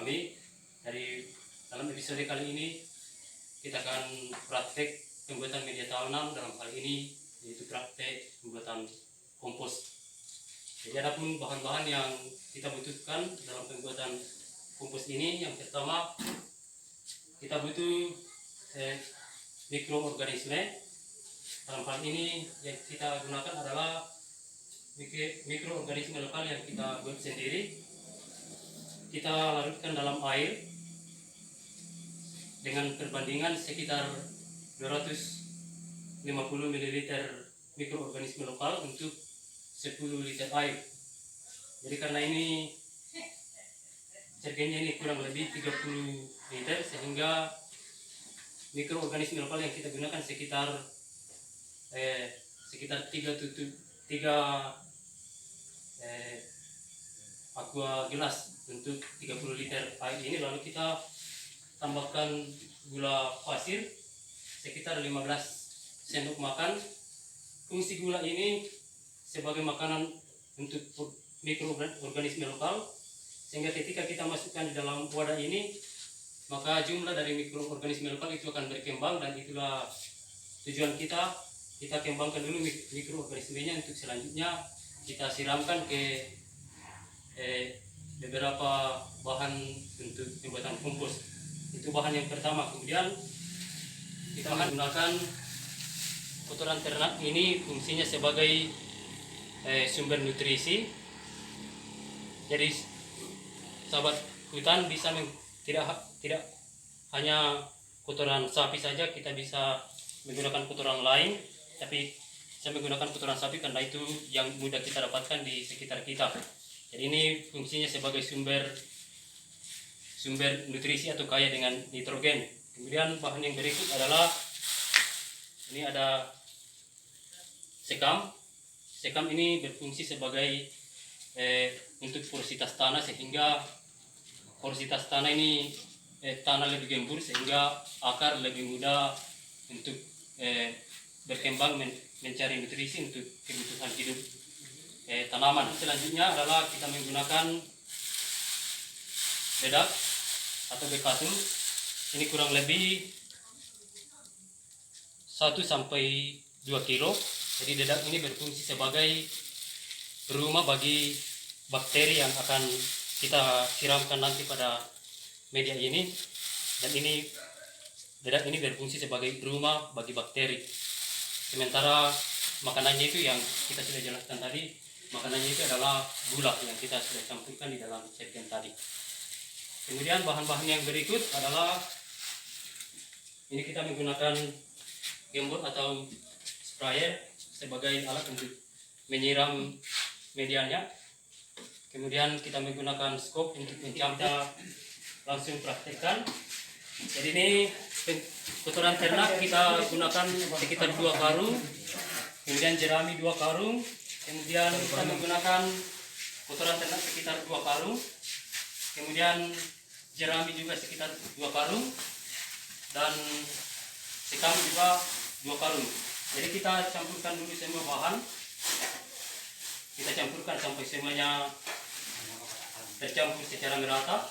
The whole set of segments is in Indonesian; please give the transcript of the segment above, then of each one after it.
kami. Dalam episode kali ini kita akan praktek pembuatan media tanam, dalam hal ini yaitu praktek pembuatan kompos. Jadi ada pun bahan-bahan yang kita butuhkan dalam pembuatan kompos ini. Yang pertama, kita butuh mikroorganisme. Dalam hal ini yang kita gunakan adalah mikroorganisme lokal yang kita buat sendiri. Kita larutkan dalam air dengan perbandingan sekitar 250 ml mikroorganisme lokal untuk 10 liter air. Jadi karena ini jerigennya ini kurang lebih 30 liter, sehingga mikroorganisme lokal yang kita gunakan sekitar 3 aqua gelas untuk 30 liter air ini. Lalu kita tambahkan gula pasir sekitar 15 sendok makan. Fungsi gula ini sebagai makanan untuk mikroorganisme lokal, sehingga ketika kita masukkan di dalam wadah ini, maka jumlah dari mikroorganisme lokal itu akan berkembang, dan itulah tujuan kita. Kita kembangkan dulu mikroorganismenya, untuk selanjutnya kita siramkan ke beberapa bahan untuk pembuatan kompos. Itu bahan yang pertama. Kemudian kita akan gunakan kotoran ternak. Ini fungsinya sebagai sumber nutrisi. Jadi sahabat hutan bisa tidak hanya kotoran sapi saja, kita bisa menggunakan kotoran lain, tapi saya menggunakan kotoran sapi karena itu yang mudah kita dapatkan di sekitar kita. Jadi ini fungsinya sebagai sumber nutrisi atau kaya dengan nitrogen. Kemudian bahan yang berikut adalah, ini ada sekam. Sekam ini berfungsi sebagai untuk porositas tanah, sehingga porositas tanah ini tanah lebih gembur, sehingga akar lebih mudah untuk berkembang mencari nutrisi untuk kebutuhan hidup tanaman. Selanjutnya adalah kita menggunakan dedak atau bekatum. Ini kurang lebih 1 sampai 2 kilo. Jadi dedak ini berfungsi sebagai rumah bagi bakteri yang akan kita siramkan nanti pada media ini. Dan ini dedak ini berfungsi sebagai rumah bagi bakteri. Sementara makanannya itu yang kita sudah jelaskan tadi, makanannya itu adalah gula yang kita sudah campurkan di dalam jerigen tadi. Kemudian bahan-bahan yang berikut adalah, ini kita menggunakan gembok atau sprayer sebagai alat untuk menyiram medianya. Kemudian kita menggunakan skop untuk mencampur. Langsung praktekkan. Jadi ini kotoran ternak kita gunakan sekitar 2 karung, kemudian jerami 2 karung, kemudian kita menggunakan kotoran ternak sekitar 2 karung, kemudian jerami juga sekitar 2 karung, dan sekam juga 2 karung. Jadi kita campurkan dulu semua bahan. Kita campurkan sampai semuanya tercampur secara merata.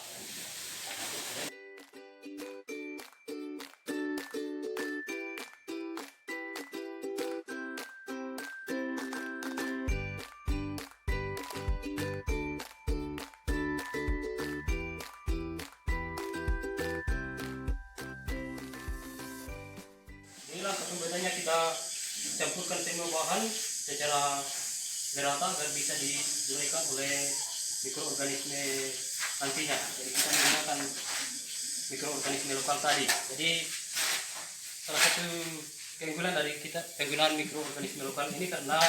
Inilah pembuatannya. Kita campurkan semua bahan secara merata agar bisa diuraikan oleh mikroorganisme nantinya. Jadi kita menggunakan mikroorganisme lokal tadi. Jadi salah satu keunggulan dari kita penggunaan mikroorganisme lokal ini, karena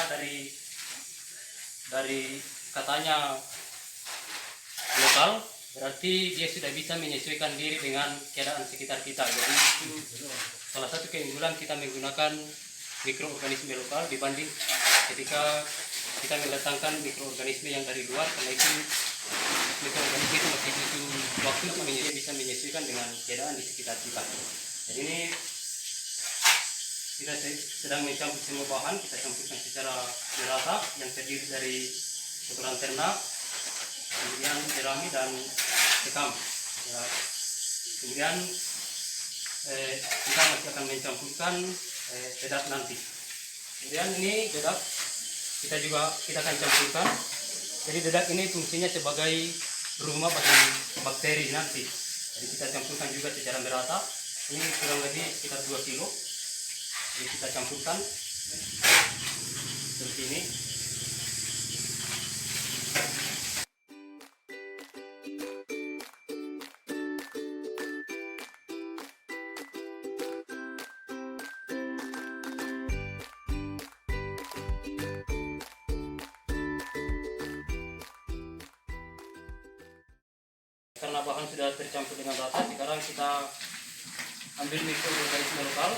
dari katanya lokal, berarti dia sudah bisa menyesuaikan diri dengan keadaan sekitar kita. Jadi itu salah satu keunggulan kita menggunakan mikroorganisme lokal dibanding ketika kita mendatangkan mikroorganisme yang dari luar, karena itu mikroorganisme itu masih butuh waktu untuk bisa menyesuaikan dengan keadaan di sekitar kita. Jadi ini kita sedang mencampur semua bahan. Kita campurkan secara merata, yang terdiri dari kotoran ternak, kemudian jerami dan sekam. Ya, kemudian kita masih akan mencampurkan dedak nanti. Kemudian ini dedak kita akan campurkan. Jadi dedak ini fungsinya sebagai rumah bagi bakteri nanti. Jadi kita campurkan juga secara merata. Ini kurang lebih sekitar 2 kilo. Jadi kita campurkan seperti ini. Karena bahan sudah tercampur dengan rata, sekarang kita ambil mikroorganisme lokal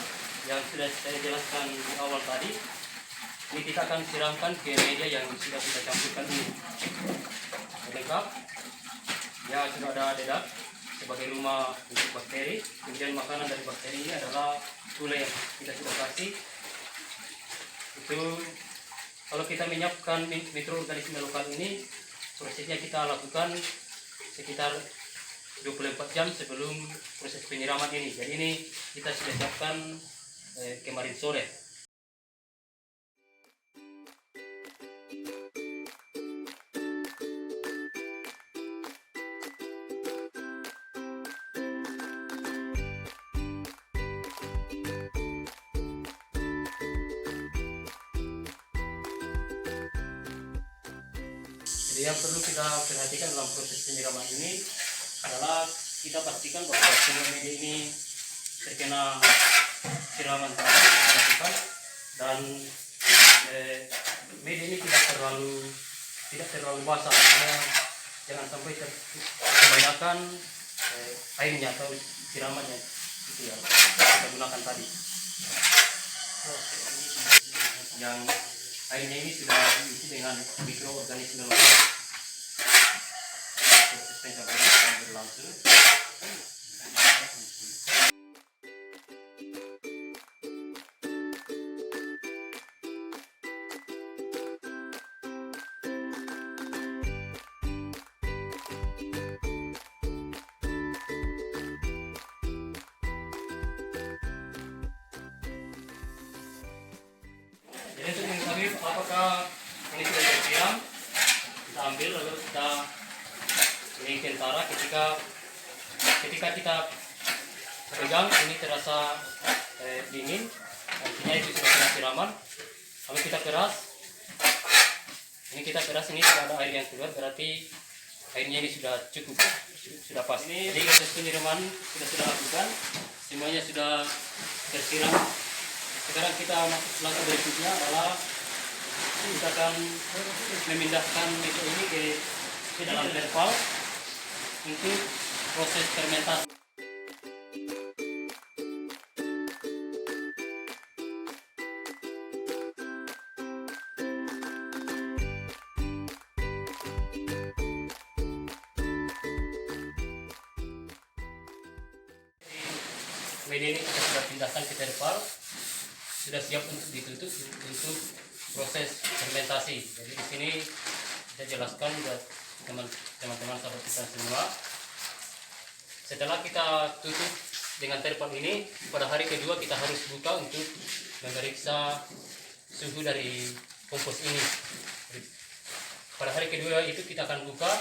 yang sudah saya jelaskan di awal tadi. Ini kita akan siramkan ke media yang sudah kita campurkan ini. Lengkap. Ya, sudah ada dedak sebagai rumah untuk bakteri. Kemudian makanan dari bakteri ini adalah gula yang kita sudah kasih. Itu kalau kita menyiapkan mikroorganisme lokal ini, prosesnya kita lakukan sekitar 24 jam sebelum proses penyiraman ini. Jadi ini kita sudah siapkan kemarin sore. Jadi yang perlu kita perhatikan dalam proses penyiraman ini adalah kita pastikan bahwa semua media ini terkena siraman terakhir kita lakukan, dan media ini tidak terlalu basah, karena jangan sampai kebanyakan airnya atau siramannya itu yang kita gunakan tadi. Yang airnya ini sudah diisi dengan mikroorganisme lokal. Proses pencampuran akan berlangsung. Jadi untuk mengetahui apakah ini sudah tersiram, kita ambil lalu kita ini kentara. Ketika kita pegang ini terasa dingin, artinya itu sudah kena siraman. Lalu kita peras, ini sudah ada air yang keluar, berarti airnya ini sudah cukup, sudah pas. Ini jadi proses penyiraman sudah lakukan, semuanya sudah tersiram. Sekarang kita masuk langkah berikutnya adalah kita akan memindahkan itu ini ke dalam terpal untuk proses fermentasi. Media ini kita sudah pindahkan ke terpal, sudah siap untuk ditutup untuk proses fermentasi. Jadi di sini saya jelaskan buat teman-teman sahabat kita semua. Setelah kita tutup dengan terpal ini, pada hari kedua kita harus buka untuk memeriksa suhu dari kompos ini. Jadi, pada hari kedua itu kita akan buka,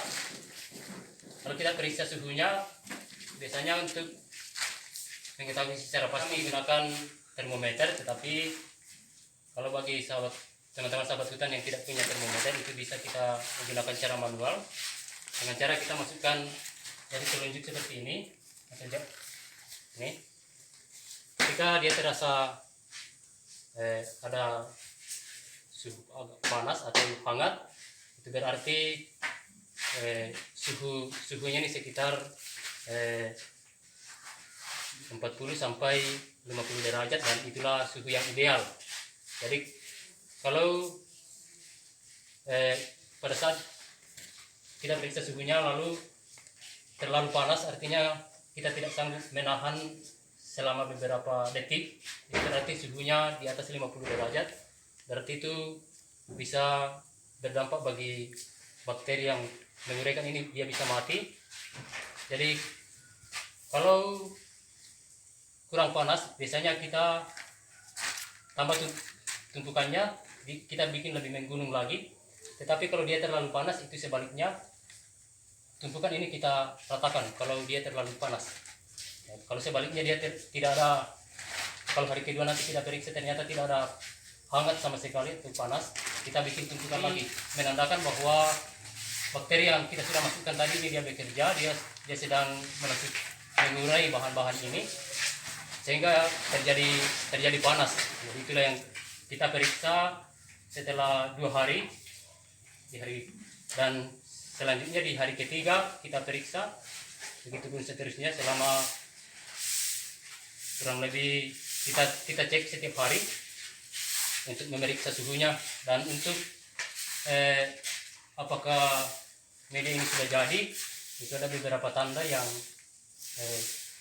lalu kita periksa suhunya. Biasanya untuk mengetahui secara pasti menggunakan termometer, tetapi kalau bagi teman-teman sahabat hutan yang tidak punya termometer, itu bisa kita menggunakan cara manual dengan cara kita masukkan dari telunjuk seperti ini atau ini. Ketika dia terasa ada suhu agak panas atau hangat, itu berarti suhunya ini sekitar 40 sampai 50 derajat, dan itulah suhu yang ideal. Jadi kalau pada saat kita periksa suhunya lalu terlalu panas, artinya kita tidak sanggup menahan selama beberapa detik, itu berarti suhunya di atas 50 derajat, berarti itu bisa berdampak bagi bakteri yang menguraikan ini, dia bisa mati. Jadi Kalau kurang panas, biasanya kita tambah tumpukannya, kita bikin lebih menggunung lagi. Tetapi kalau dia terlalu panas, itu sebaliknya, tumpukan ini kita ratakan kalau dia terlalu panas. Kalau sebaliknya dia tidak ada, kalau hari kedua nanti kita periksa ternyata tidak ada hangat sama sekali, itu panas, kita bikin tumpukan lagi, menandakan bahwa bakteri yang kita sudah masukkan tadi ini dia bekerja, dia sedang mengurai bahan-bahan ini sehingga terjadi panas. Jadi itulah yang kita periksa setelah 2 hari, dan selanjutnya di hari ketiga kita periksa, begitu pun seterusnya selama kurang lebih kita cek setiap hari untuk memeriksa suhunya dan untuk apakah media ini sudah jadi. Itu ada beberapa tanda yang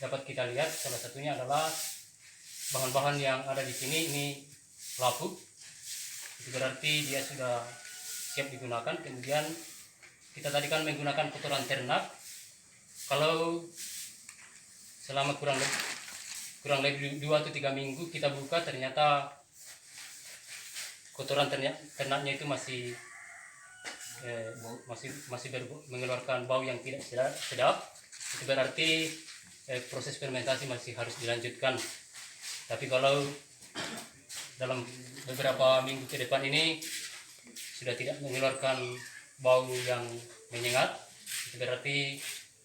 dapat kita lihat. Salah satunya adalah bahan-bahan yang ada di sini ini laku, itu berarti dia sudah siap digunakan. Kemudian kita tadi kan menggunakan kotoran ternak. Kalau selama kurang lebih 2 atau 3 minggu kita buka, ternyata kotoran ternaknya itu masih mengeluarkan bau yang tidak sedap. Itu berarti proses fermentasi masih harus dilanjutkan. Tapi kalau dalam beberapa minggu ke depan ini sudah tidak mengeluarkan bau yang menyengat, itu berarti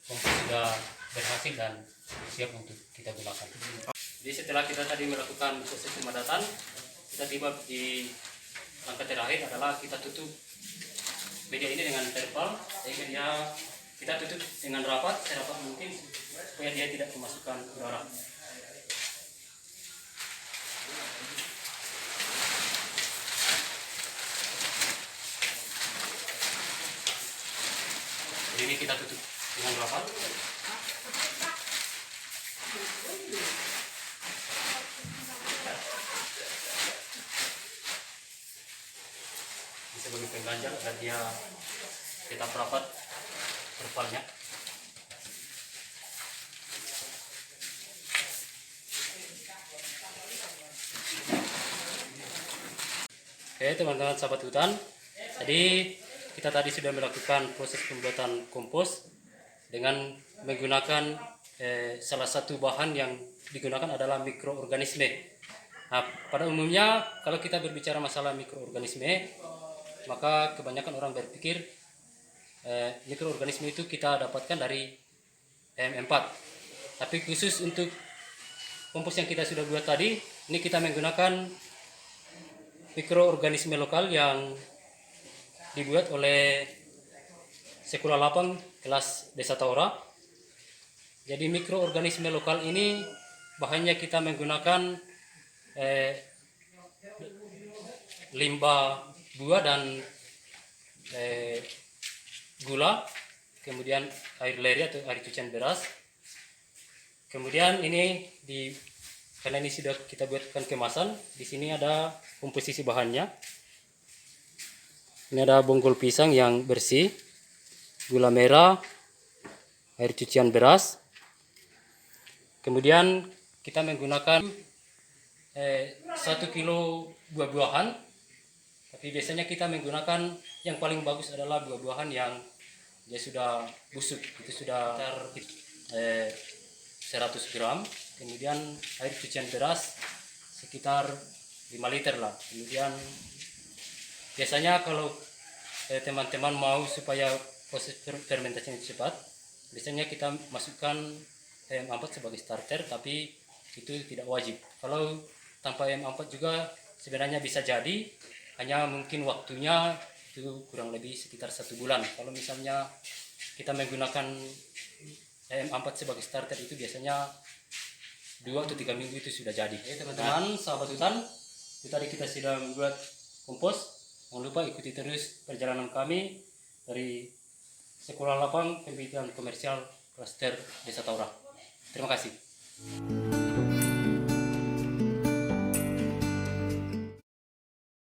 kompos sudah berhasil dan siap untuk kita gunakan. Jadi setelah kita tadi melakukan proses pemadatan, kita tiba di langkah terakhir adalah kita tutup media ini dengan terpal, sehingga kita tutup dengan rapat, serapat mungkin supaya dia tidak kemasukan udara. Jadi ini kita tutup dengan rapat. Sebagai pengganjal agar dia tetap rapat terpalnya. Oke teman-teman sahabat hutan, jadi kita tadi sudah melakukan proses pembuatan kompos dengan menggunakan salah satu bahan yang digunakan adalah mikroorganisme. Nah, pada umumnya kalau kita berbicara masalah mikroorganisme, maka kebanyakan orang berpikir mikroorganisme itu kita dapatkan dari M4. Tapi khusus untuk kompos yang kita sudah buat tadi, ini kita menggunakan mikroorganisme lokal yang dibuat oleh Sekolah Lapang kelas Desa Taura. Jadi mikroorganisme lokal ini bahannya kita menggunakan limbah buah dan gula, kemudian air leri atau air cucian beras. Kemudian ini karena ini sudah kita buatkan kemasan, di sini ada komposisi bahannya. Ini ada bonggol pisang yang bersih, gula merah, air cucian beras. Kemudian kita menggunakan 1 kilo buah-buahan. Tapi biasanya kita menggunakan yang paling bagus adalah buah-buahan yang dia sudah busuk, itu sudah 100 gram. Kemudian air cucian beras sekitar 5 liter lah. Kemudian biasanya kalau teman-teman mau supaya proses fermentasinya cepat, biasanya kita masukkan M4 sebagai starter, tapi itu tidak wajib. Kalau tanpa M4 juga sebenarnya bisa jadi, hanya mungkin waktunya itu kurang lebih sekitar 1 bulan. Kalau misalnya kita menggunakan M4 sebagai starter, itu biasanya 2 atau 3 minggu itu sudah jadi. Teman-teman sahabat hutan, itu tadi kita sudah membuat kompos. Jangan lupa ikuti terus perjalanan kami dari Sekolah Lapang Pembibitan Komersial Klaster Desa Taura. Terima kasih.